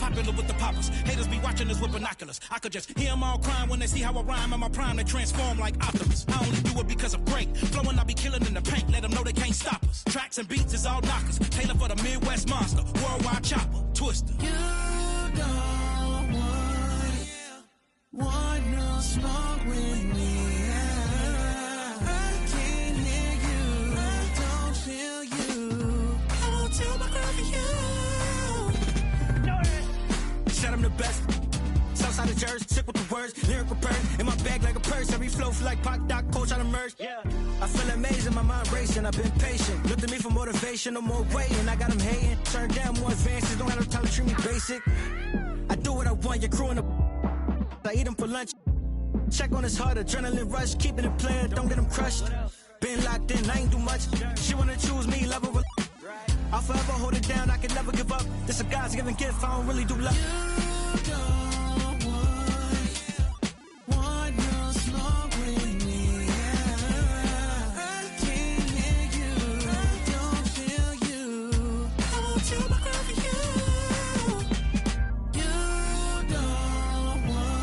popular with the poppers. Haters be watching us with binoculars. I could just hear them all crying when they see how I rhyme. In my prime, they transform like Optimus. I only do it because I'm great. Flowing, I be killing in the paint. Let them know they can't stop us. Tracks and beats is all knockers. Taylor for the Midwest monster. Worldwide chopper. Twister. You don't want no smoke with me. I can't hear you. I don't feel you. I won't tell my girl for you. Said I'm the best. Southside of Jersey, sick with the words, lyrical bird. In my bag like a purse, every flow feel like Pac, Doc, Coach, I emerge. Yeah. I feel amazing, my mind racing, I've been patient. Look to me for motivation, no more waiting. I got them hating, turn down more advances, don't have no time to treat me basic. I do what I want, your crew in the I eat them for lunch. Check on his heart, adrenaline rush, keeping it playing, don't get him crushed. Been locked in, I ain't do much. She wanna choose me, love her. I'll forever hold it down, I can never give up. This a God's given gift, I don't really do love. You don't want no smoke with me. I can't hear you. I don't feel you. I won't tell my girl for you. You don't want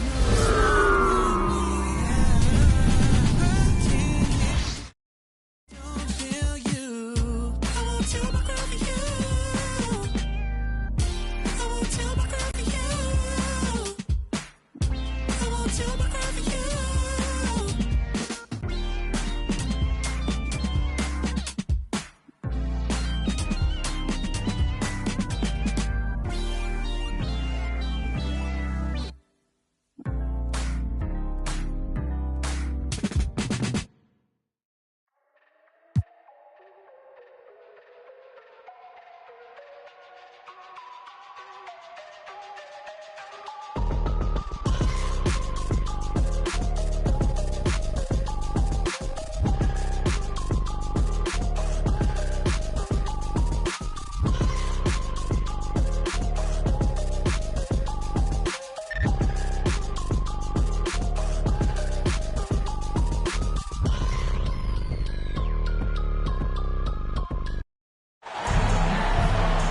no smoke with me. I can't don't feel you. I won't tell my girl for you. I won't tell my girl for you. I won't tell my girl for you.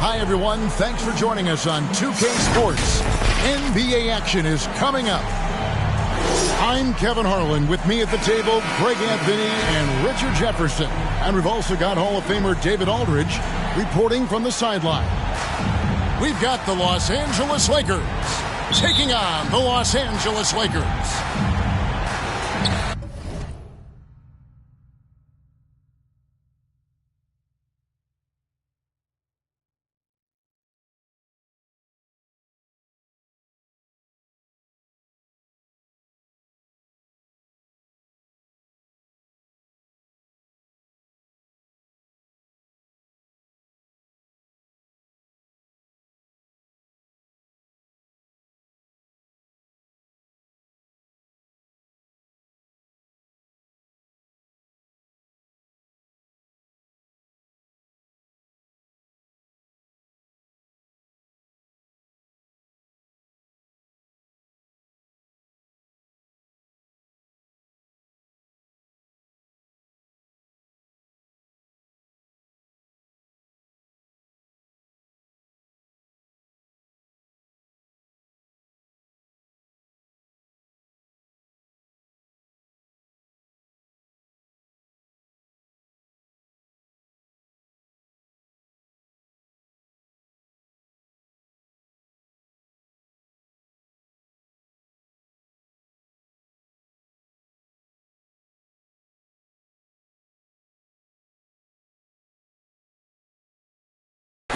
Hi, everyone. Thanks for joining us on 2K Sports. NBA action is coming up. I'm Kevin Harlan. With me at the table, Greg Anthony and Richard Jefferson. And we've also got Hall of Famer David Aldridge reporting from the sideline. We've got the Los Angeles Lakers taking on the Los Angeles Lakers.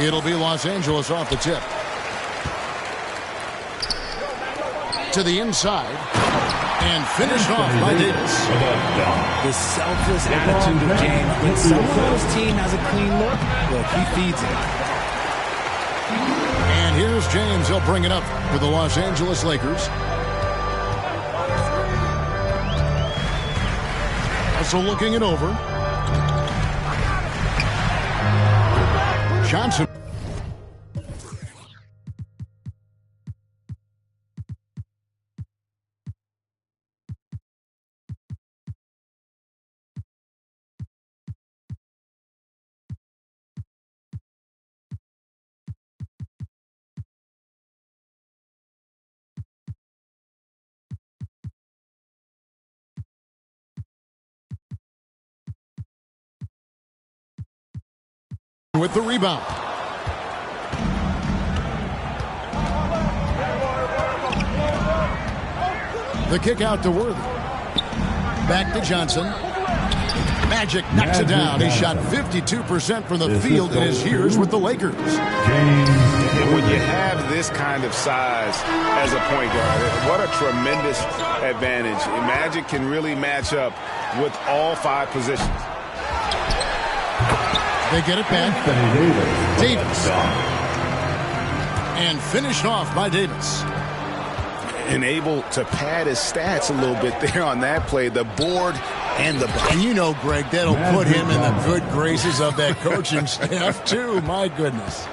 It'll be Los Angeles off the tip. To the inside. And finished off by Davis. The selfless attitude of James. When someone on his team has a clean look, he feeds it. And here's James. He'll bring it up for the Los Angeles Lakers. Also looking it over. Johnson. with the rebound. The kick out to Worthy. Back to Johnson. Magic knocks it down. He shot 52% from the field in his years with the Lakers. And when you have this kind of size as a point guard, what a tremendous advantage. Magic can really match up with all 5 positions. They get it back. Davis. And finished off by Davis. And able to pad his stats a little bit there on that play. The board and the... And you know, Greg, that'll put him in the good graces of that coaching staff, too. My goodness.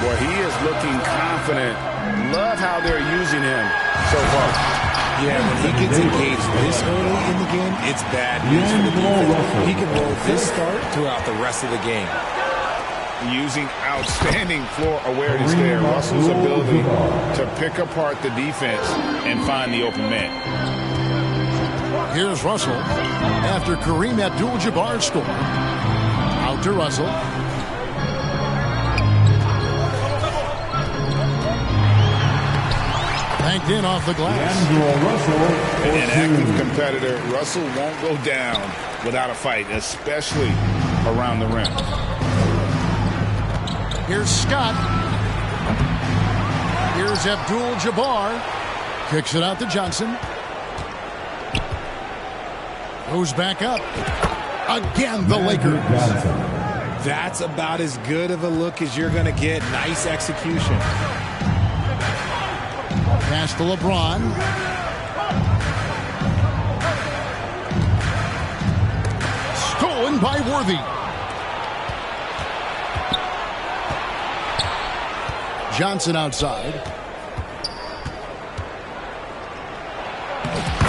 Well, he is looking confident. Love how they're using him so far. Yeah, when he gets engaged this early in the game, it's bad news for the defense. He can roll this start throughout the rest of the game. Using outstanding floor awareness there. Russell's ability to pick apart the defense and find the open man. Here's Russell after Kareem Abdul-Jabbar scored. Out to Russell. Banked in off the glass. An active competitor. Russell won't go down without a fight, especially around the rim. Here's Scott. Here's Abdul-Jabbar. Kicks it out to Johnson. Goes back up. Again, the Lakers. That's about as good of a look as you're going to get. Nice execution. Pass to LeBron. Stolen by Worthy. Johnson outside.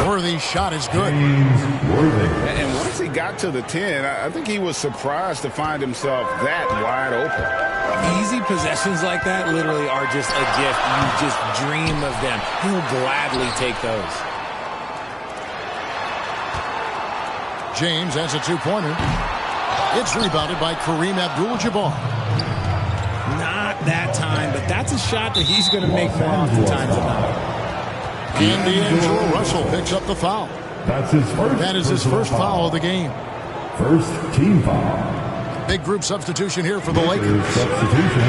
Worthy's shot is good. And once he got to the 10, I think he was surprised to find himself that wide open. Easy possessions like that literally are just a gift. You just dream of them. He'll gladly take those. James has a 2-pointer. It's rebounded by Kareem Abdul-Jabbar. Not that time, but that's a shot that he's going to make more oftentimes than not. And D'Angelo Russell picks up the foul. That's his first. That is his first foul of the game. First team foul. Big group substitution here for the Lakers. Substitution.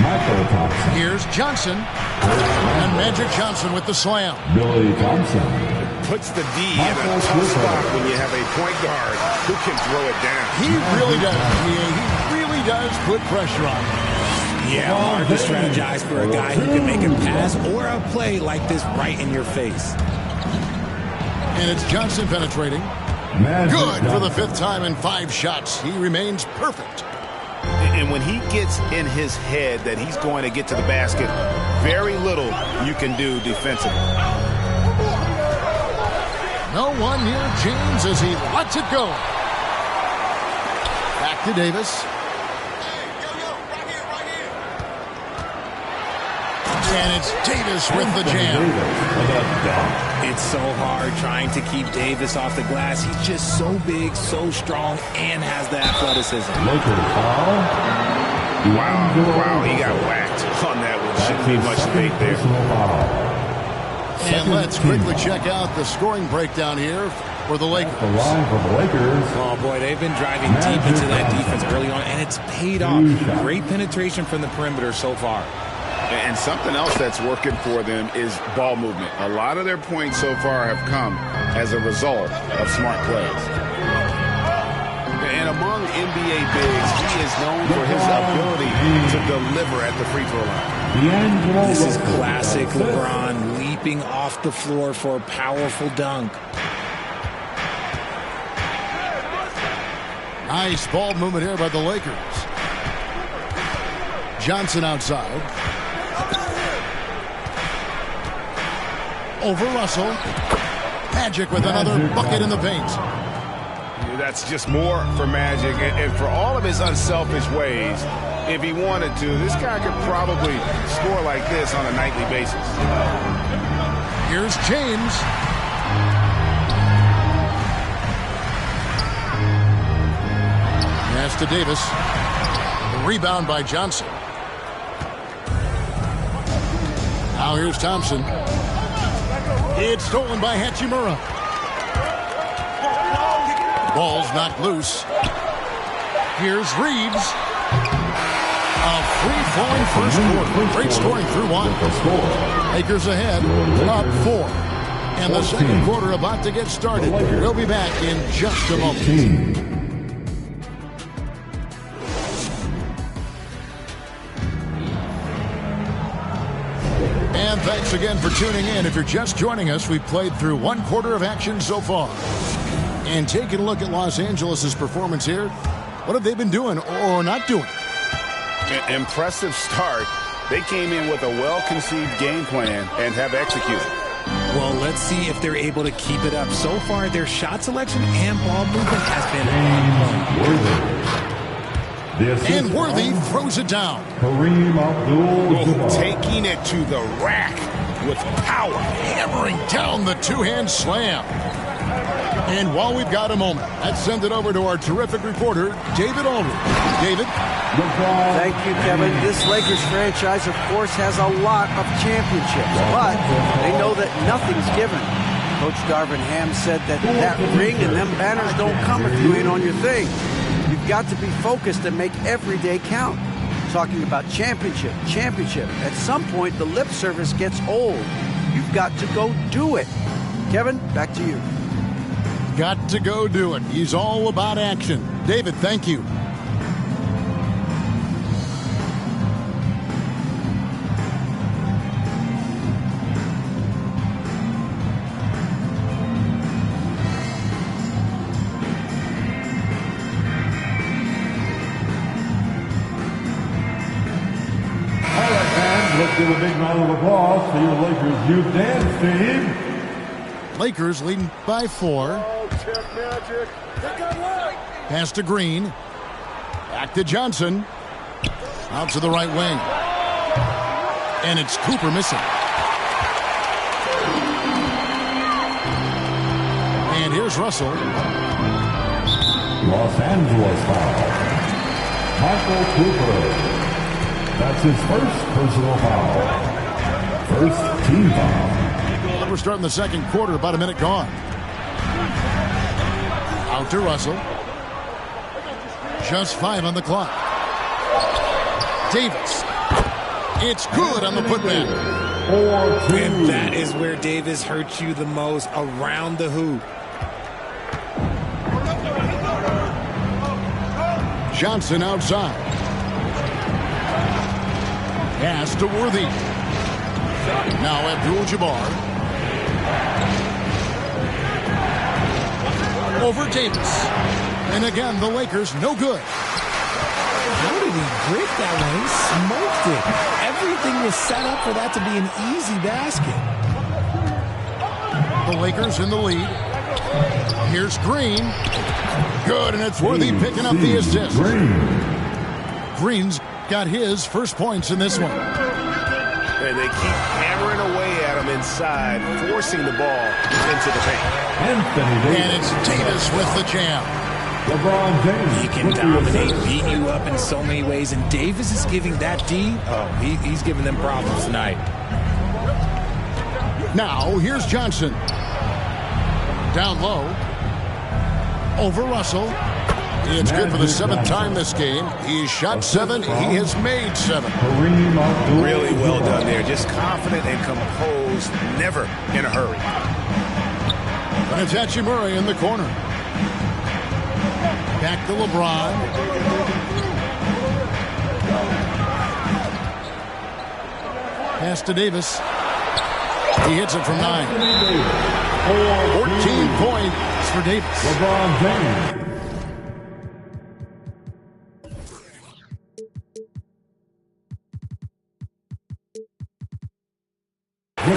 Michael Thompson. Here's Johnson. And Magic Johnson with the slam. Billy Thompson. Puts the D in a tough spot when you have a point guard who can throw it down. He really does. He really does put pressure on him. Yeah, hard to strategize for a guy who can make a pass or a play like this right in your face. And it's Johnson penetrating. Good for the 5th time in 5 shots. He remains perfect. And when he gets in his head that he's going to get to the basket, very little you can do defensively. No one near James as he lets it go. Back to Davis. And it's Davis with the jam. It's so hard trying to keep Davis off the glass. He's just so big, so strong, and has the athleticism. Wow, he got whacked on that one. Shouldn't be much debate there. And let's quickly check out the scoring breakdown here for the Lakers. Oh, boy, they've been driving deep into that defense early on, and it's paid off. Great penetration from the perimeter so far. And something else that's working for them is ball movement. A lot of their points so far have come as a result of smart plays. And among NBA bigs, he is known for his ability to deliver at the free throw line. This is classic LeBron leaping off the floor for a powerful dunk. Nice ball movement here by the Lakers. Johnson outside. Over Russell. Magic with another bucket in the paint. That's just more for Magic. And for all of his unselfish ways, if he wanted to, this guy could probably score like this on a nightly basis. Here's James. Pass to Davis. Rebound by Johnson. Now here's Thompson. It's stolen by Hachimura. Ball's knocked loose. Here's Reeves. A free-flowing first quarter. Great scoring through one. Lakers ahead, up 4. And the second quarter about to get started. We'll be back in just a moment. And thanks again for tuning in. If you're just joining us, we've played through one quarter of action so far. And taking a look at Los Angeles' performance here, what have they been doing or not doing? Impressive start. They came in with a well-conceived game plan and have executed. Well, let's see if they're able to keep it up. So far, their shot selection and ball movement has been And Worthy throws it down. Kareem Abdul-Jabbar. Taking it to the rack with power. Hammering down the two-hand slam. And while we've got a moment, let's send it over to our terrific reporter, David Aldridge. David? Thank you, Kevin. This Lakers franchise, of course, has a lot of championships, but they know that nothing's given. Coach Darvin Ham said that ring and them banners don't come if you ain't on your thing. You've got to be focused and make every day count. Talking about championship. At some point, the lip service gets old. You've got to go do it. Kevin, back to you. Got to go do it. He's all about action. David, thank you. Let's give a big round of applause to your Lakers youth dance team. Lakers leading by 4. Pass to Green. Back to Johnson. Out to the right wing. And it's Cooper missing. And here's Russell. Los Angeles foul. Michael Cooper. That's his first personal foul. First team foul. We're starting the second quarter, about a minute gone. Out to Russell. Just 5 on the clock. Davis. It's good on the putback. And that is where Davis hurts you the most, around the hoop. Johnson outside. Pass to Worthy. Now Abdul-Jabbar. Over Davis. And again, the Lakers no good. How did he break that one? He smoked it. Everything was set up for that to be an easy basket. The Lakers in the lead. Here's Green. Good, and it's Worthy picking up the assist. Green's got his first points in this one. And they keep hammering away at him inside, forcing the ball into the paint. And it's Davis with the jam. LeBron James. He can dominate, beat you up in so many ways, and Davis is giving that D. Oh, he's giving them problems tonight. Now, here's Johnson. Down low. Over Russell. It's good for the 7th time this game. He's shot 7. He has made 7. Really well done there. Just confident and composed. Never in a hurry. And it's Hachimura in the corner. Back to LeBron. Pass to Davis. He hits it from 9. 14 points for Davis. LeBron James.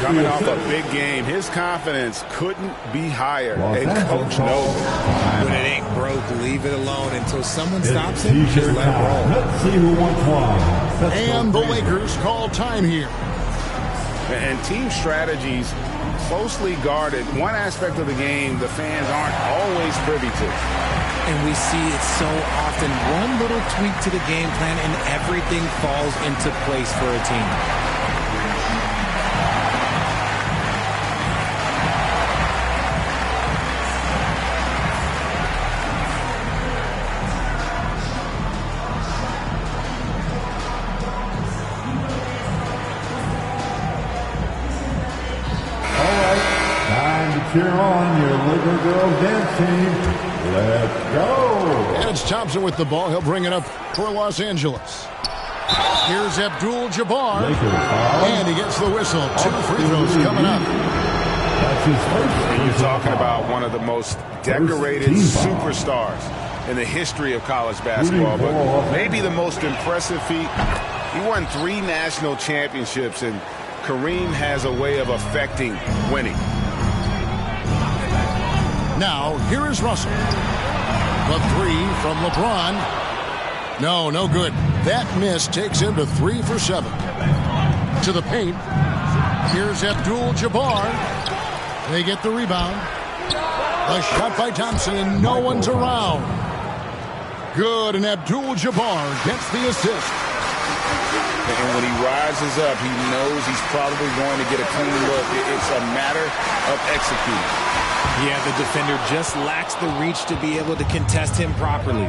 Coming off a big game, his confidence couldn't be higher. And Coach knows it. When it ain't broke, leave it alone until someone stops him. Just let it roll. Let's see who wants one. And the Lakers call time here. And team strategies closely guarded. One aspect of the game the fans aren't always privy to. And we see it so often. One little tweak to the game plan and everything falls into place for a team. Cheer on your Laker girls dance team. Let's go. And it's Thompson with the ball. He'll bring it up for Los Angeles. Here's Abdul-Jabbar. And he gets the whistle. 2 free throws coming up. That's his first. And you're talking about one of the most decorated superstars in the history of college basketball. But maybe the most impressive feat, he won 3 national championships, and Kareem has a way of affecting winning. Now, here is Russell. The 3 from LeBron. No good. That miss takes him to 3 for 7. To the paint. Here's Abdul-Jabbar. They get the rebound. A shot by Thompson, and no one's around. Good, and Abdul-Jabbar gets the assist. And when he rises up, he knows he's probably going to get a clean look. It's a matter of executing. Yeah, the defender just lacks the reach to be able to contest him properly.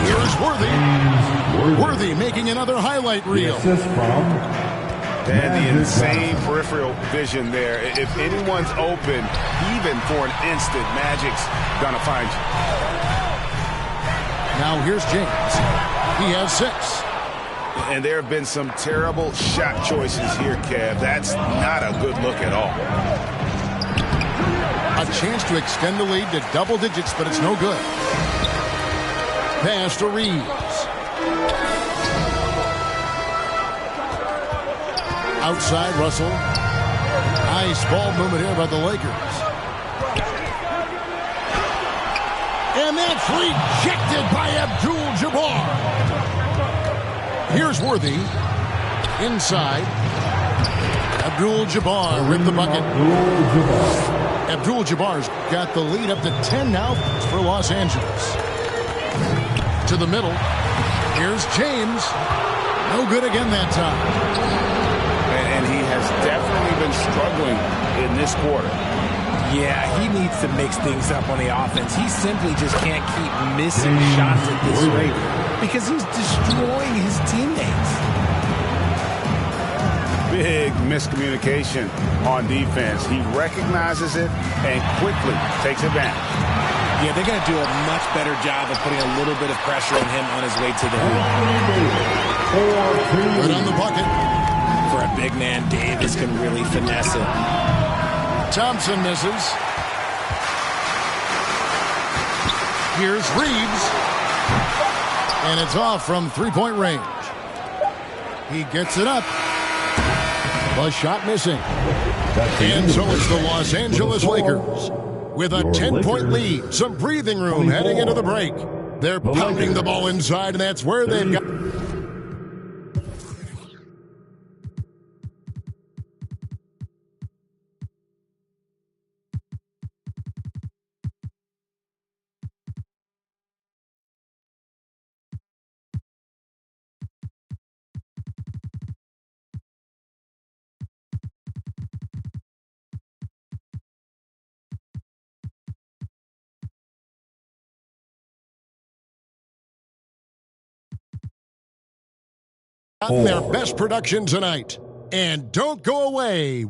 Here's Worthy. Worthy making another highlight reel. And the insane peripheral vision there. If anyone's open, even for an instant, Magic's gonna find you. Now here's James. He has 6. And there have been some terrible shot choices here, Kev. That's not a good look at all. A chance to extend the lead to double digits, but it's no good. Pass to Reeves. Outside, Russell. Nice ball movement here by the Lakers. And that's rejected by Abdul-Jabbar. Here's Worthy. Inside. Abdul-Jabbar with the bucket. Abdul-Jabbar's got the lead up to 10 now for Los Angeles. To the middle. Here's James. No good again that time. And he has definitely been struggling in this quarter. Yeah, he needs to mix things up on the offense. He simply just can't keep missing shots at this rate because he's destroying his teammates. Big miscommunication on defense. He recognizes it and quickly takes advantage. Yeah, they're going to do a much better job of putting a little bit of pressure on him on his way to the hoop. Good on the bucket. For a big man, Davis can really finesse it. Thompson misses. Here's Reeves. And it's off from 3-point range. He gets it up. The shot missing. And so it's the Los Angeles Lakers with a 10-point lead. Some breathing room heading into the break. They're pounding the ball inside, and that's where they've got... their best production tonight. And don't go away.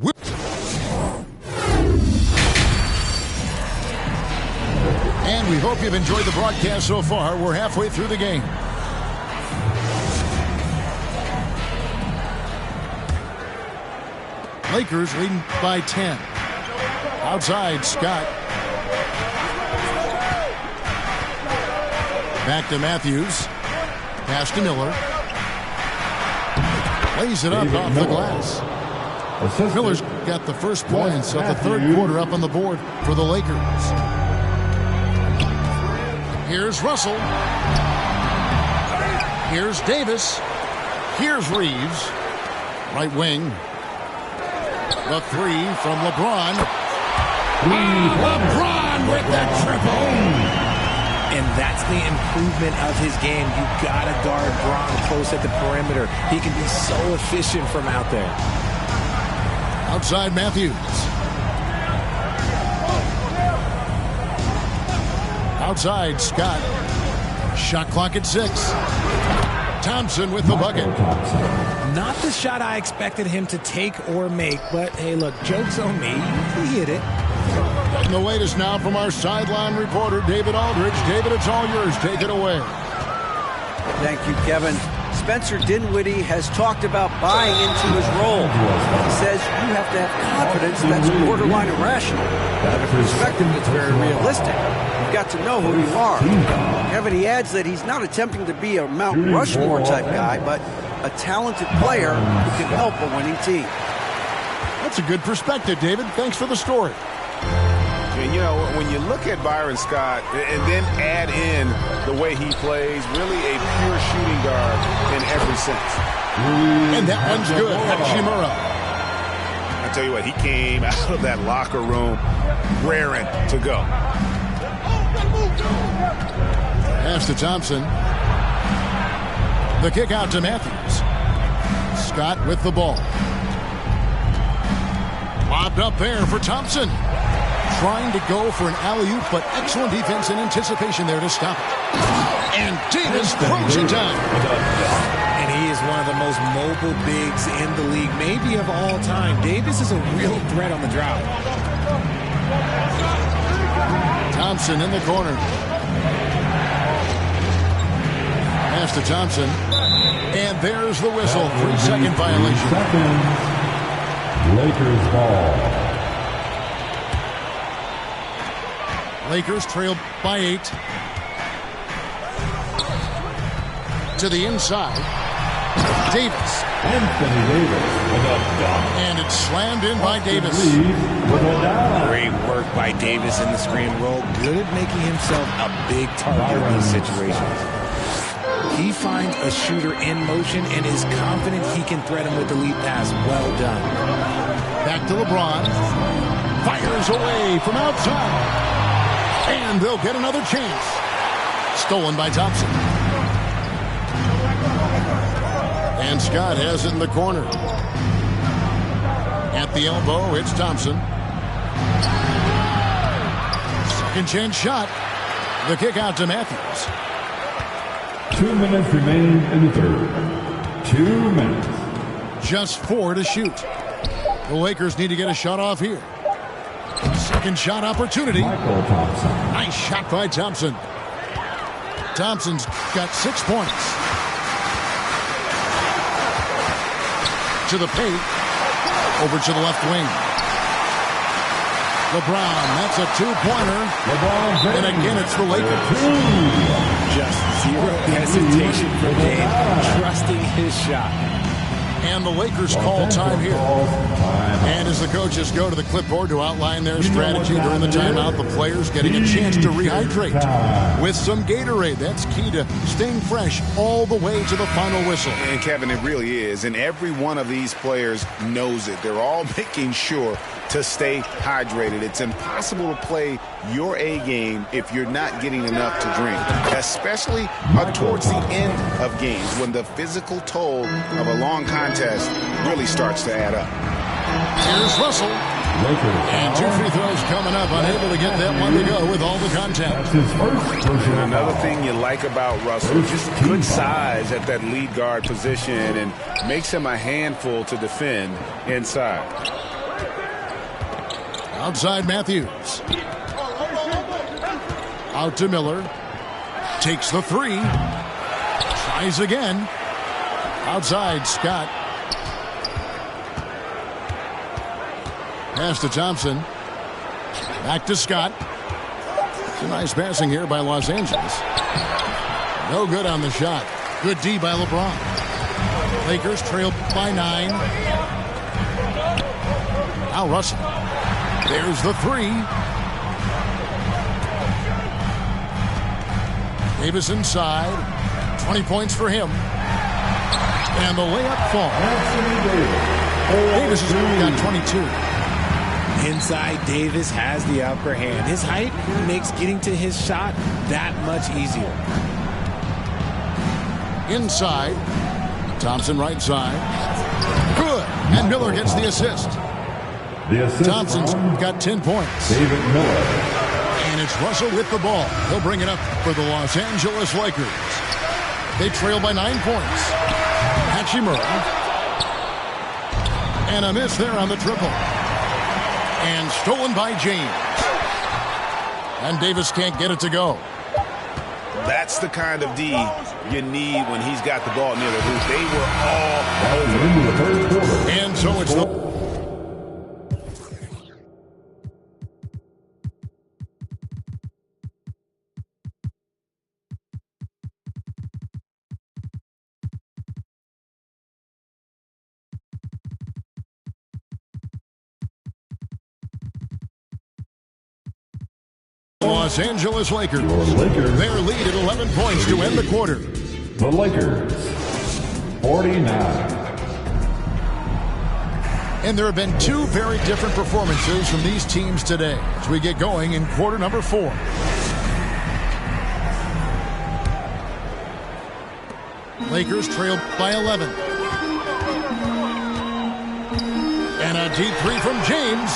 And we hope you've enjoyed the broadcast so far. We're halfway through the game. Lakers leading by 10. Outside, Scott. Back to Matthews. Pass to Miller. Lays it up off the glass. Miller's got the first points of the third quarter up on the board for the Lakers. Here's Russell. Here's Davis. Here's Reeves. Right wing. The 3 from LeBron. LeBron with the triple. and that's the improvement of his game. You gotta guard Braun close at the perimeter. He can be so efficient from out there. Outside Matthews. Outside Scott. Shot clock at 6. Thompson with the bucket. Not the shot I expected him to take or make, but hey, look, joke's on me. He hit it. And the latest now from our sideline reporter, David Aldridge. David, it's all yours. Take it away. Thank you, Kevin. Spencer Dinwiddie has talked about buying into his role. He says you have to have confidence that's borderline irrational. But a perspective that's very realistic. You've got to know who you are. Kevin, he adds that he's not attempting to be a Mount Rushmore type guy, but a talented player who can help a winning team. That's a good perspective, David. Thanks for the story. And, you know, when you look at Byron Scott and then add in the way he plays, really a pure shooting guard in every sense. And that one's good. Hachimura. I tell you what, he came out of that locker room raring to go. Pass to Thompson. The kick out to Matthews. Scott with the ball. Lobbed up there for Thompson. Trying to go for an alley-oop, but excellent defense and anticipation there to stop it. And Davis throws it down. And he is one of the most mobile bigs in the league, maybe of all time. Davis is a real threat on the drive. Thompson in the corner. Pass to Thompson. And there's the whistle. 3-second violation. Lakers ball. Lakers trail by 8. To the inside. Davis. Anthony Davis with a dunk. And it's slammed in by Davis. With a dunk. Great work by Davis in the screen roll. Good at making himself a big target in these situations. He finds a shooter in motion and is confident he can thread him with the lead pass. Well done. Back to LeBron. Fires away from outside. And they'll get another chance. Stolen by Thompson. And Scott has it in the corner. At the elbow, it's Thompson. Second chance shot. The kick out to Matthews. 2 minutes remaining in the third. 2 minutes. Just 4 to shoot. The Lakers need to get a shot off here. Second shot opportunity. Michael Thompson. Nice shot by Thompson. Thompson's got 6 points. To the paint. Over to the left wing. LeBron, that's a 2-pointer. And again, it's the Lakers. Just zero hesitation for Dame, trusting his shot. And the Lakers call time here. And as the coaches go to the clipboard to outline their strategy during the timeout, the players getting a chance to rehydrate with some Gatorade. That's key to staying fresh all the way to the final whistle. And Kevin, it really is. And every one of these players knows it. They're all making sure to stay hydrated. It's impossible to play your A game if you're not getting enough to drink, especially towards the end of games when the physical toll of a long contest really starts to add up. Here's Russell. And 2 free throws coming up. Unable to get that one to go with all the contact. Another thing you like about Russell, just good size at that lead guard position and makes him a handful to defend inside. Outside Matthews. Out to Miller. Takes the 3. Tries again. Outside Scott. Pass to Thompson. Back to Scott. Some nice passing here by Los Angeles. No good on the shot. Good D by LeBron. Lakers trail by 9. Now Russell. There's the 3. Davis inside. 20 points for him. And the layup falls. Davis has got 22. Inside, Davis has the upper hand. His height makes getting to his shot that much easier. Inside, Thompson right side. Good. And Miller gets the assist. The assist Thompson's from got 10 points. David Miller. And it's Russell with the ball. He'll bring it up for the Los Angeles Lakers. They trail by 9 points. Hachimura. And a miss there on the triple. And stolen by James. And Davis can't get it to go. That's the kind of D you need when he's got the ball near the hoop. They were all over. The third quarter. And so it's the... Los Angeles Lakers. Your Lakers. Their lead at 11 points to end the quarter. The Lakers, 49. And there have been two very different performances from these teams today as we get going in quarter number 4. Lakers trail by 11. And a deep three from James.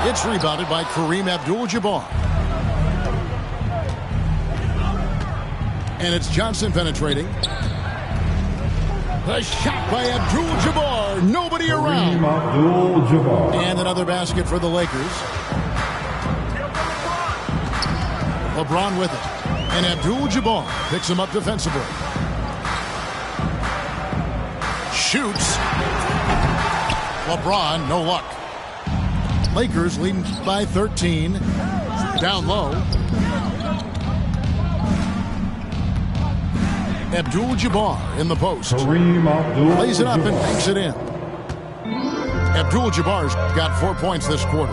It's rebounded by Kareem Abdul-Jabbar. And it's Johnson penetrating. The shot by Abdul-Jabbar. Nobody around. Kareem Abdul-Jabbar. And another basket for the Lakers. LeBron with it. And Abdul-Jabbar picks him up defensively. Shoots. LeBron, no luck. Lakers leading by 13. Down low. Abdul-Jabbar in the post. Kareem Abdul-Jabbar. Lays it up and banks it in. Abdul-Jabbar's got 4 points this quarter.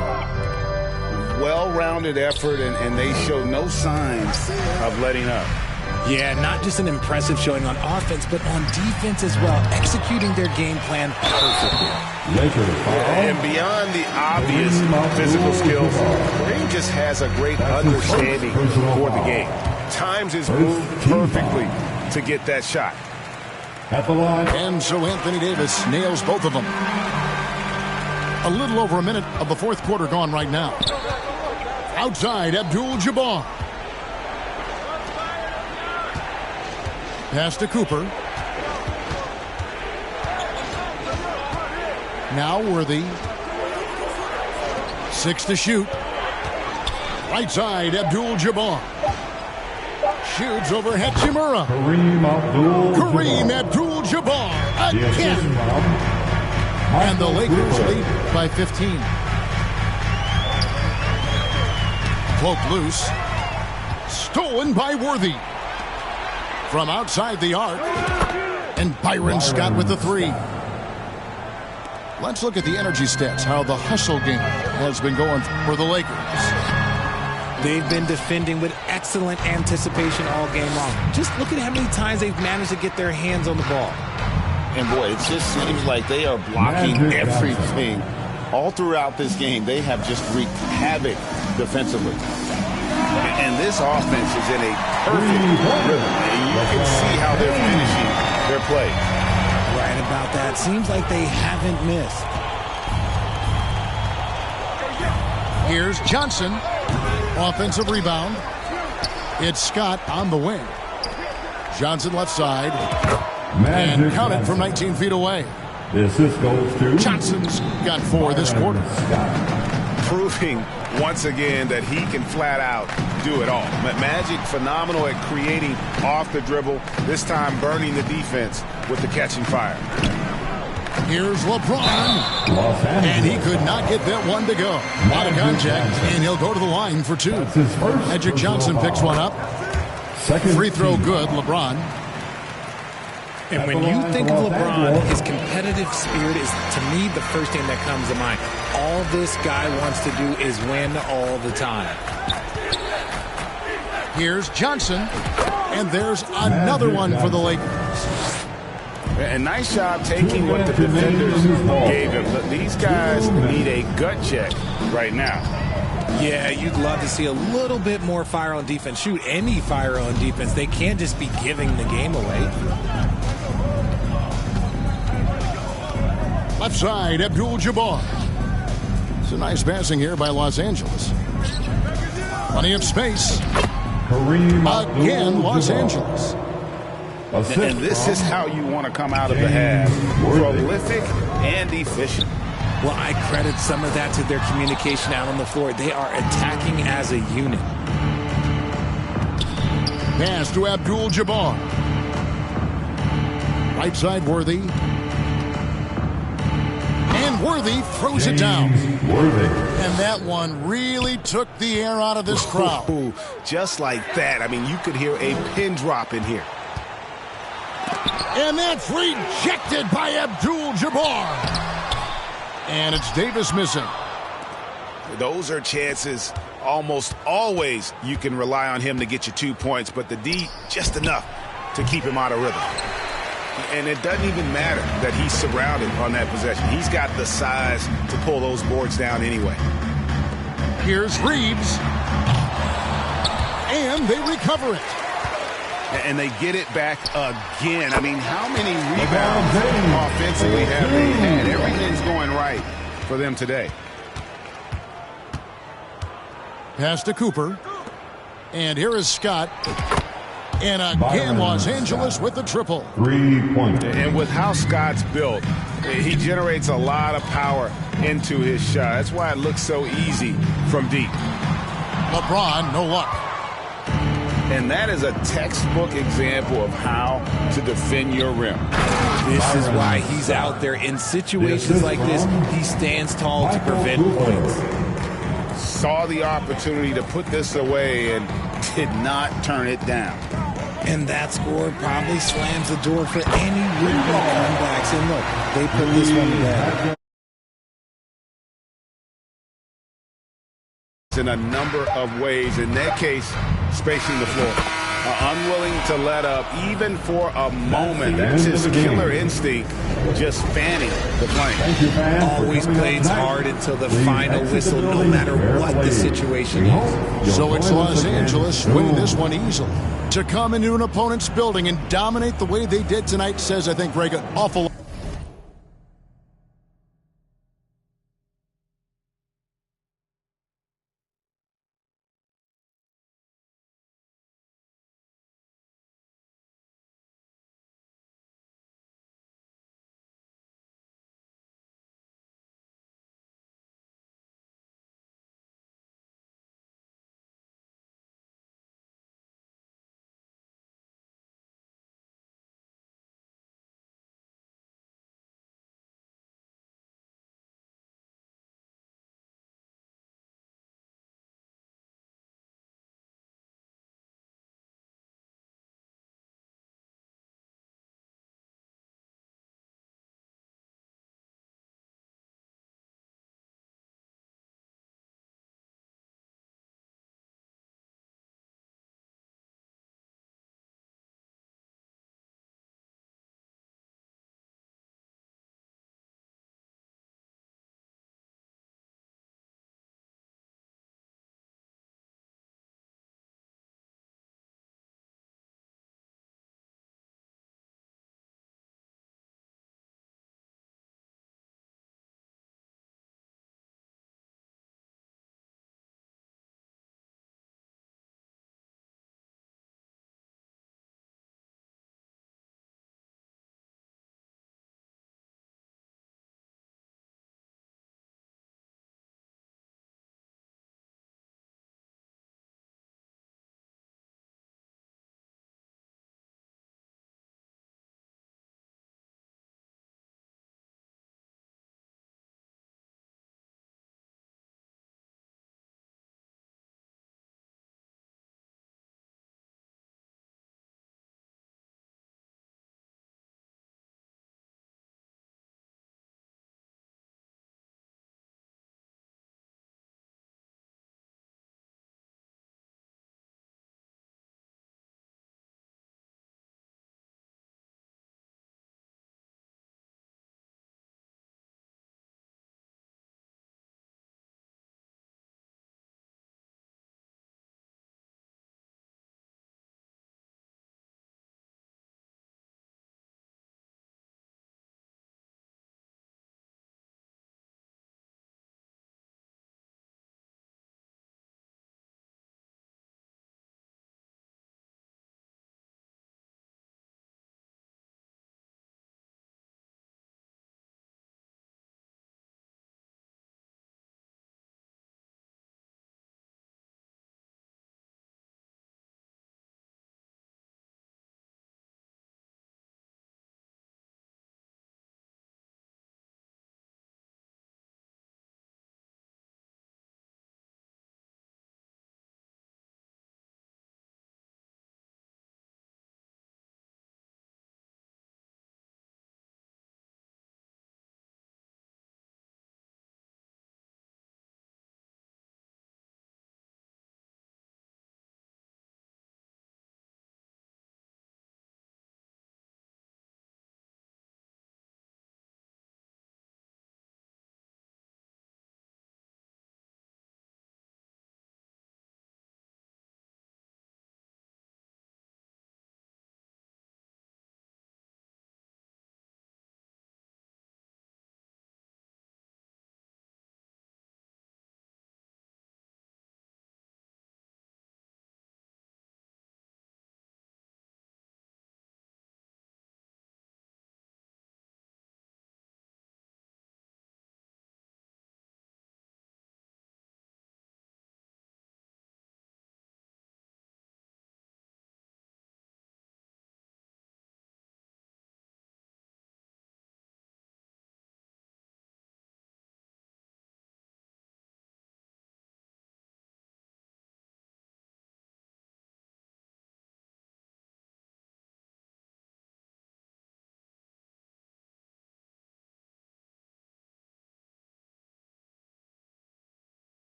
Well-rounded effort, and they show no signs of letting up. Yeah, not just an impressive showing on offense, but on defense as well, executing their game plan perfectly. Lakers And beyond the obvious physical skills, Kareem just has a great understanding for the game. Times his move perfectly to get that shot. at the line. And so Anthony Davis nails both of them. A little over a minute of the fourth quarter gone right now. Outside, Abdul-Jabbar. Pass to Cooper. Now Worthy. 6 to shoot. Right side, Abdul-Jabbar. Shoots over Hachimura. Kareem Abdul-Jabbar again. And the Lakers lead by 15. Cloak loose. Stolen by Worthy. From outside the arc. And Byron Scott with the three. Let's look at the energy stats, how the hustle game has been going for the Lakers. They've been defending with excellent anticipation all game long. Just look at how many times they've managed to get their hands on the ball. And boy, it just seems like they are blocking everything. All throughout this game, they have just wreaked havoc defensively. And this offense is in a perfect rhythm. And you can see how they're finishing their play. Right about that. Seems like they haven't missed. Here's Johnson. Offensive rebound. It's Scott on the wing. Johnson left side. And count it from 19 feet away. The assist goes to Johnson's got 4 this quarter. Proving once again that he can flat out do it all. Magic phenomenal at creating off the dribble. This time burning the defense with the catching fire. Here's LeBron. And he could not get that one to go. Out of contact, and he'll go to the line for 2. Magic Johnson picks one up. Free throw good, LeBron. And when you think of LeBron, his competitive spirit is, to me, the first thing that comes to mind. All this guy wants to do is win all the time. Here's Johnson. And there's another one for the Lakers. And nice job taking what the defenders gave him. Look, these guys need a gut check right now. Yeah, you'd love to see a little bit more fire on defense. Shoot, any fire on defense. They can't just be giving the game away. Left side, Abdul-Jabbar. It's a nice passing here by Los Angeles. Plenty of space. Again, Los Angeles. And this is how you want to come out of the half. Prolific and efficient. Well, I credit some of that to their communication out on the floor. They are attacking as a unit. Pass to Abdul-Jabbar. Right side, Worthy. And Worthy throws it down. And that one really took the air out of this crowd. Ooh, just like that. I mean, you could hear a pin drop in here. And that's rejected by Abdul-Jabbar. And it's Davis missing. Those are chances almost always you can rely on him to get you 2 points, but the D just enough to keep him out of rhythm. And it doesn't even matter that he's surrounded on that possession. He's got the size to pull those boards down anyway. Here's Reeves. And they recover it. And they get it back again. I mean, how many rebounds offensively have they had? Everything's going right for them today. Pass to Cooper. And here is Scott. And again, Los Angeles with the triple. 3 points. And with how Scott's built, he generates a lot of power into his shot. That's why it looks so easy from deep. LeBron, no luck. And that is a textbook example of how to defend your rim. This is why he's out there in situations like this. He stands tall to prevent points. Saw the opportunity to put this away and did not turn it down. And that score probably slams the door for any would-be comebacks. And look, they put this one to bed. In a number of ways, in that case, spacing the floor. Unwilling to let up even for a moment. That's his killer instinct, just fanning the plane. Always plays hard until the final whistle, no matter what the situation is. So it's Los Angeles winning this one easily. To come into an opponent's building and dominate the way they did tonight says, I think, Greg, an awful lot.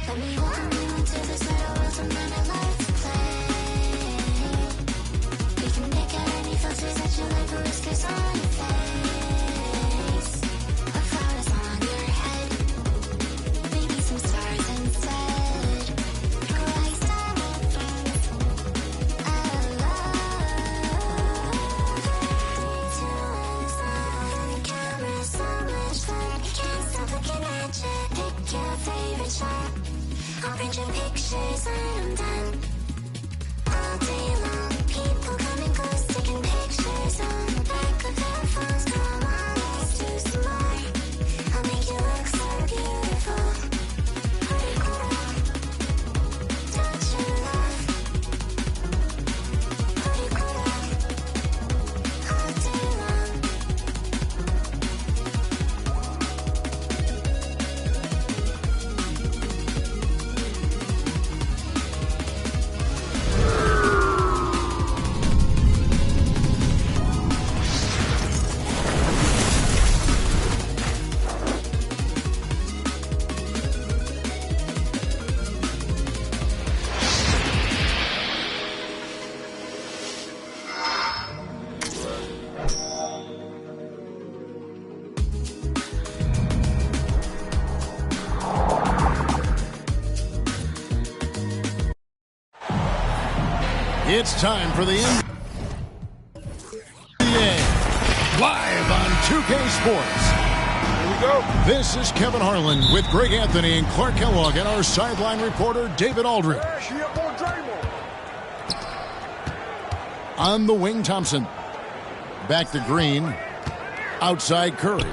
Let me welcome you into this little world of men I love to play. We can make out any filters that you like, but whiskers on your face. A cloud is on your head. Maybe some stars instead. Like diamonds. I love the camera so much fun. Can't stop looking at you. Pick your favorite shot. I'll print your pictures when I'm done. All day long, people coming close, taking pictures on the back of their phones. Come on, let's do some more. I'll make you look so beautiful. Hurikura, don't you love? Hurikura, all day long. It's time for the NBA live on 2K Sports. Here we go. This is Kevin Harlan with Greg Anthony and Clark Kellogg and our sideline reporter David Aldridge. On the wing, Thompson. Back to Green. Outside Curry.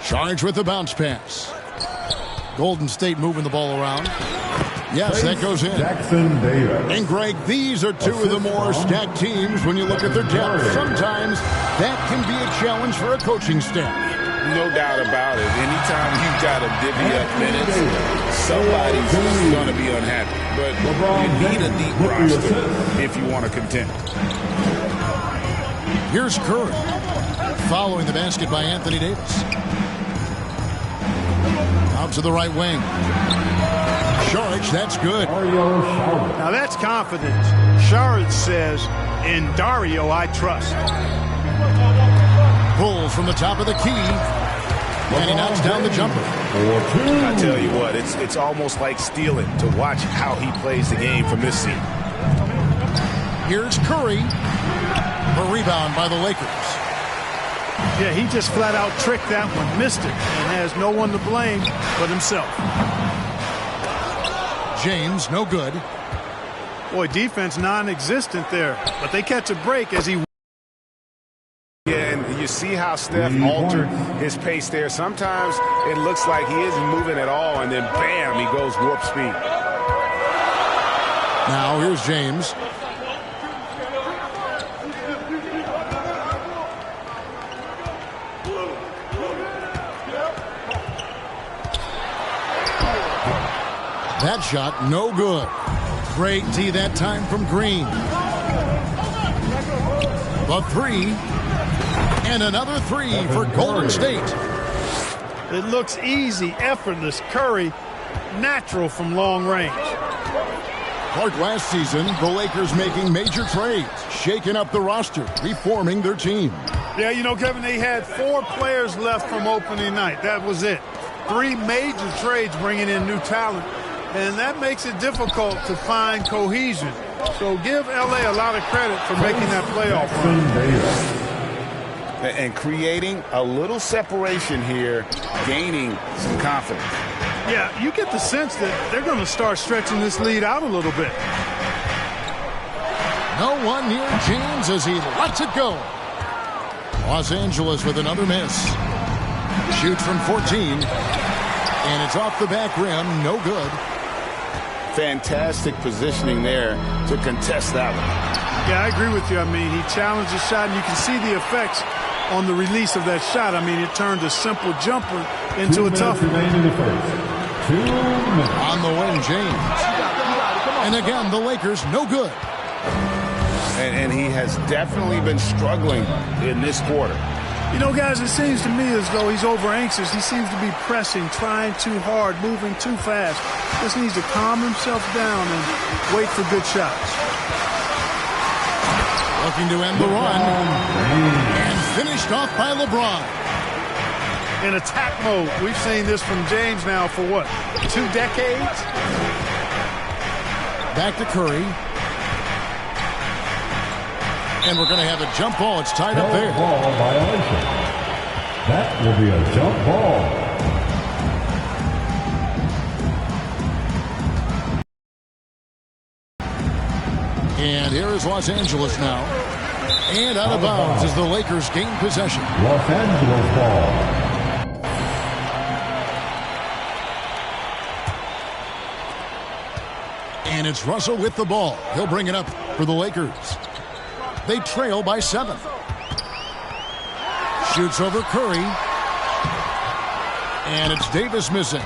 Charged with the bounce pass. Golden State moving the ball around. Yes, that goes in. Jackson Davis. And Greg, these are two of the more stacked teams when you look at their depth. Sometimes that can be a challenge for a coaching staff. No doubt about it. Anytime you've got to divvy up minutes, somebody's going to be unhappy. But you need a deep roster if you want to contend. Here's Curry. Following the basket by Anthony Davis. Out to the right wing. Charge, that's good. Now that's confidence. Saric says, in Dario I trust. Pulls from the top of the key. And he knocks down the jumper. I tell you what, it's almost like stealing to watch how he plays the game from this seat. Here's Curry. A rebound by the Lakers. Yeah, he just flat out tricked that one, missed it, and has no one to blame but himself. James, no good. Boy, defense non-existent there, but they catch a break as he... Yeah, and you see how Steph altered his pace there. Sometimes it looks like he isn't moving at all, and then bam, he goes warp speed. Now here's James. That shot, no good. Great D that time from Green. The three. And another three for Golden State. It looks easy, effortless. Curry, natural from long range. Clark, last season, the Lakers making major trades, shaking up the roster, reforming their team. Yeah, you know, Kevin, they had 4 players left from opening night. That was it. 3 major trades bringing in new talent. And that makes it difficult to find cohesion. So give L.A. a lot of credit for making that playoff run. And creating a little separation here, gaining some confidence. Yeah, you get the sense that they're going to start stretching this lead out a little bit. No one near James as he lets it go. Los Angeles with another miss. Shoots from 14. And it's off the back rim, no good. Fantastic positioning there to contest that one. Yeah, I agree with you. I mean, he challenged the shot, and you can see the effects on the release of that shot. I mean, it turned a simple jumper into a tough one. On the wing, James. And again, the Lakers, no good. And he has definitely been struggling in this quarter. You know, guys, it seems to me as though he's over anxious. He seems to be pressing, trying too hard, moving too fast. Just needs to calm himself down and wait for good shots. Looking to end the run. And finished off by LeBron. In attack mode. We've seen this from James now for what, 2 decades? Back to Curry. And we're going to have a jump ball. It's tied up there. Ball violation. That will be a jump ball. And here is Los Angeles now. And out of bounds as the Lakers gain possession. Los Angeles ball. And it's Russell with the ball. He'll bring it up for the Lakers. They trail by 7. Shoots over Curry. And it's Davis missing.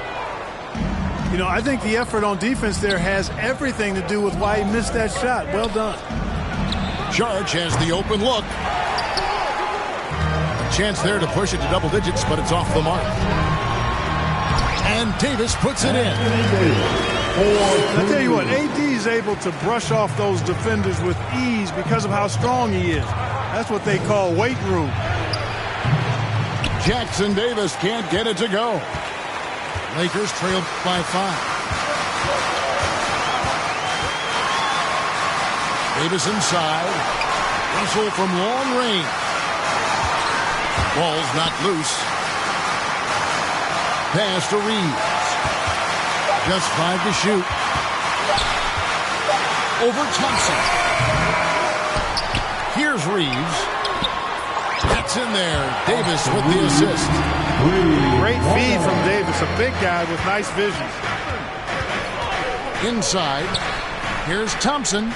You know, I think the effort on defense there has everything to do with why he missed that shot. Well done. Charge has the open look. A chance there to push it to double digits, but it's off the mark. And Davis puts it in. I tell you what, AD is able to brush off those defenders with ease because of how strong he is. That's what they call weight room. Jackson Davis can't get it to go. Lakers trail by 5. Davis inside. Russell from long range. Ball's not loose. Pass to Reeves. Just 5 to shoot. Over Thompson. Here's Reeves. That's in there. Davis with the assist. Great feed from Davis. A big guy with nice vision. Inside. Here's Thompson.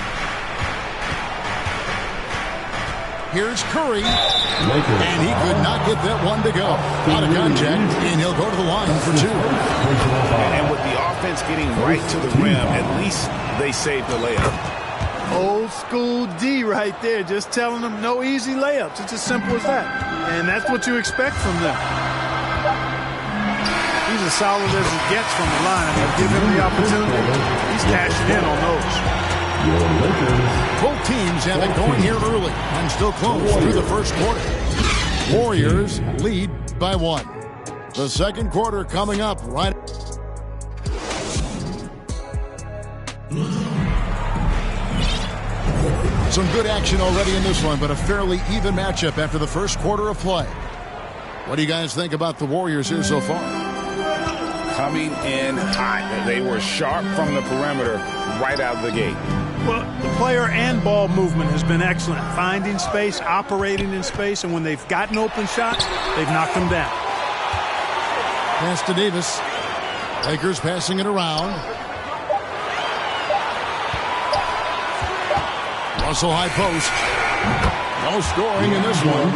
Here's Curry. And he could not get that one to go. Out of contact, and he'll go to the line for 2. And with the offense getting right to the rim, at least they saved the layup. Old school D right there, just telling them no easy layups. It's as simple as that. And that's what you expect from them. He's as solid as he gets from the line. I mean, give him the opportunity. He's cashing in on those. Both teams have it going here early and still close through the first quarter. Warriors lead by 1. The second quarter coming up right. Some good action already in this one, but a fairly even matchup after the first quarter of play. What do you guys think about the Warriors here so far? Coming in hot. They were sharp from the perimeter right out of the gate. Well, the player and ball movement has been excellent. Finding space, operating in space, and when they've gotten open shots, they've knocked them down. Pass to Davis. Lakers passing it around. Russell high post. No scoring in this one.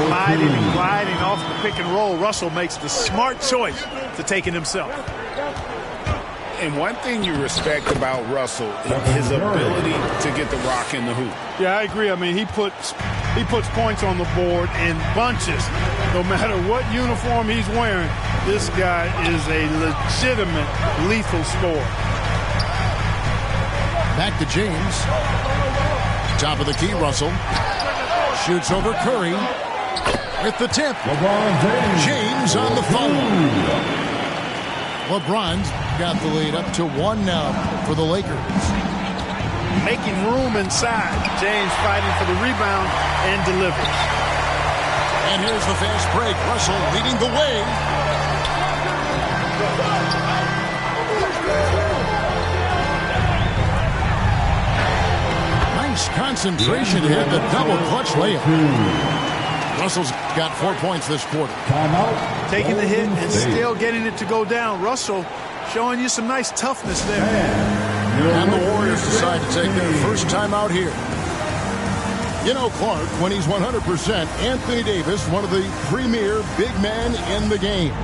Gliding and gliding off the pick and roll. Russell makes the smart choice to take it himself. And one thing you respect about Russell is his ability to get the rock in the hoop. Yeah, I agree. I mean, he puts points on the board in bunches. No matter what uniform he's wearing, this guy is a legitimate lethal scorer. Back to James. Top of the key, Russell. Shoots over Curry. With the tip. James on the phone. LeBron's got the lead up to 1 now for the Lakers. Making room inside. James fighting for the rebound and delivers. And here's the fast break. Russell leading the way. Nice concentration to hit the double clutch layup. Russell's got 4 points this quarter. Timeout. Taking the hit and still getting it to go down. Russell showing you some nice toughness there. And the Warriors decide to take their first time out here. You know, Clark, when he's 100%, Anthony Davis, one of the premier big men in the game.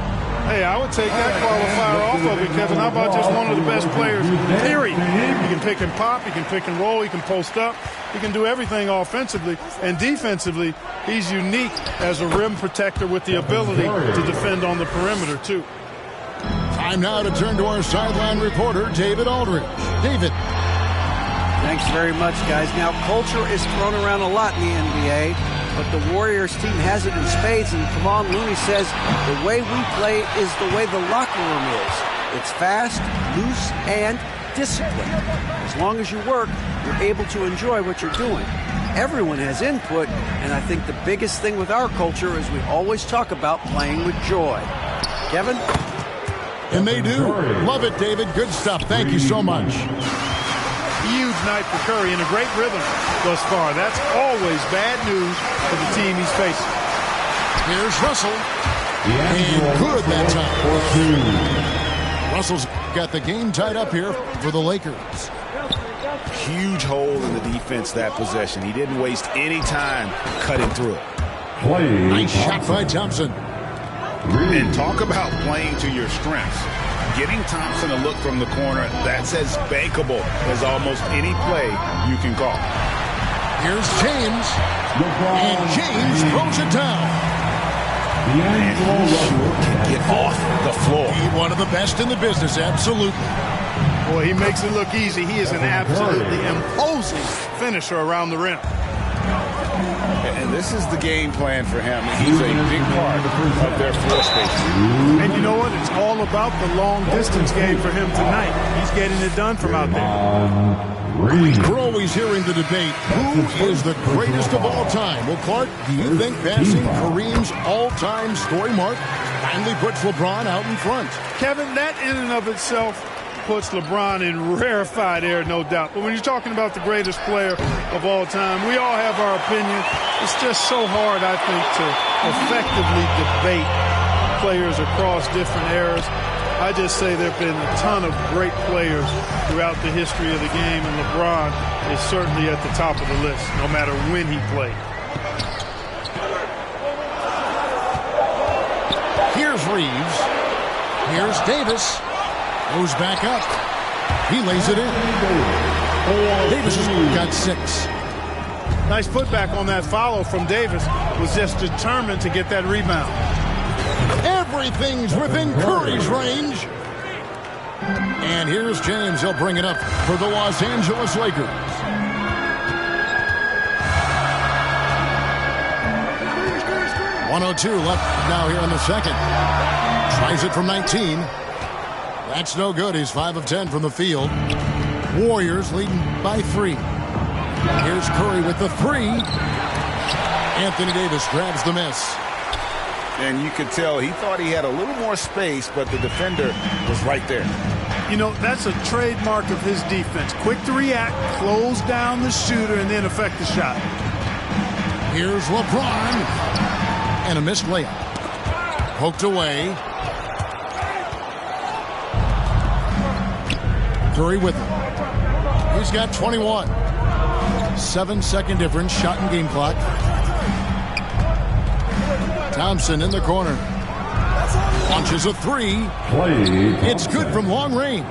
Hey, I would take that qualifier off of it, Kevin. How about just one of the best players, period? He can pick and pop, he can pick and roll, he can post up, he can do everything offensively. And defensively, he's unique as a rim protector with the ability to defend on the perimeter, too. Time now to turn to our sideline reporter, David Aldridge. David. Thanks very much, guys. Now, culture is thrown around a lot in the NBA, but the Warriors team has it in spades, and Kevon Looney says the way we play is the way the locker room is. It's fast, loose, and disciplined. As long as you work, you're able to enjoy what you're doing. Everyone has input, and I think the biggest thing with our culture is we always talk about playing with joy. Kevin? And they do. Love it, David. Good stuff. Thank you so much. Huge night for Curry in a great rhythm thus far. That's always bad news for the team he's facing. Here's Russell. And good that time. Russell's got the game tied up here for the Lakers. Huge hole in the defense that possession. He didn't waste any time cutting through it. Nice shot by Thompson. And talk about playing to your strengths. Getting Thompson a look from the corner, that's as bankable as almost any play you can call. Here's James. And James throws it down. And he sure can get off the floor. He's one of the best in the business, absolutely. Boy, he makes it look easy. He is an absolutely imposing finisher around the rim. And this is the game plan for him. He's a big part of their floor space. And you know what? It's all about the long-distance game for him tonight. He's getting it done from out there. We're always hearing the debate, who is the greatest of all time? Well, Clark, do you think passing Kareem's all-time story mark finally puts LeBron out in front? Kevin, that in and of itself puts LeBron in rarefied air, no doubt. But when you're talking about the greatest player of all time, we all have our opinion. It's just so hard, I think, to effectively debate players across different eras. I just say there have been a ton of great players throughout the history of the game, and LeBron is certainly at the top of the list, no matter when he played. Here's Reeves. Here's Davis. Goes back up. He lays it in. Davis has got 6. Nice putback on that follow from Davis. Was just determined to get that rebound. Everything's within Curry's range. And here's James. He'll bring it up for the Los Angeles Lakers. .102 left now here in the second. Tries it from 19. That's no good. He's 5 of 10 from the field. Warriors leading by 3. Here's Curry with the 3. Anthony Davis grabs the miss. And you could tell he thought he had a little more space, but the defender was right there. You know, that's a trademark of his defense. Quick to react, close down the shooter, and then affect the shot. Here's LeBron. And a missed layup. Poked away. Curry with him. He's got 21. 7-second difference. Shot and game clock. Thompson in the corner. Launches a 3. It's good from long range.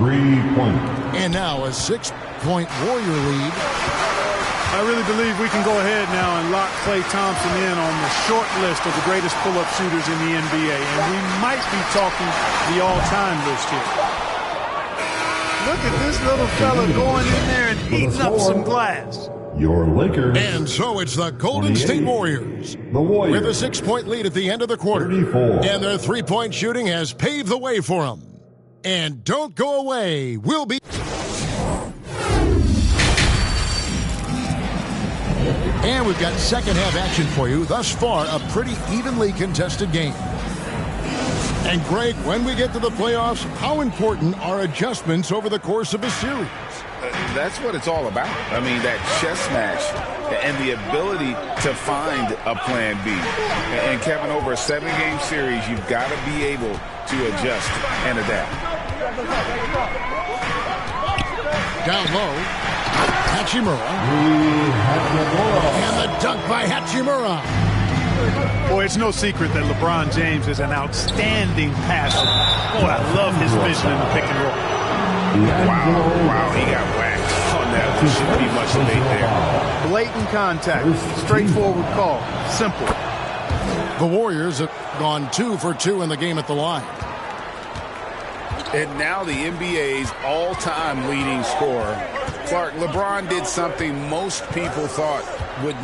3-point. And now a 6-point Warrior lead. I really believe we can go ahead now and lock Klay Thompson in on the short list of the greatest pull-up shooters in the NBA. And we might be talking the all-time list here. Look at this little fella going in there and eating up some glass. Your Lakers. And so it's the Golden State Warriors. The Warriors. With a 6-point lead at the end of the quarter. 34. And their 3-point shooting has paved the way for them. And don't go away. We'll be... And we've got second half action for you. Thus far, a pretty evenly contested game. And Greg, when we get to the playoffs, how important are adjustments over the course of a series? That's what it's all about. I mean, that chess match and the ability to find a plan B. And Kevin, over a 7-game series, you've got to be able to adjust and adapt. Down low, Hachimura. And the dunk by Hachimura. Boy, it's no secret that LeBron James is an outstanding passer. Boy, I love his vision in the pick and roll. Wow, he got whacked on that. There shouldn't be much debate there. Blatant contact, straightforward call, simple. The Warriors have gone 2 for 2 in the game at the line. And now the NBA's all-time leading scorer. Clark, LeBron did something most people thought would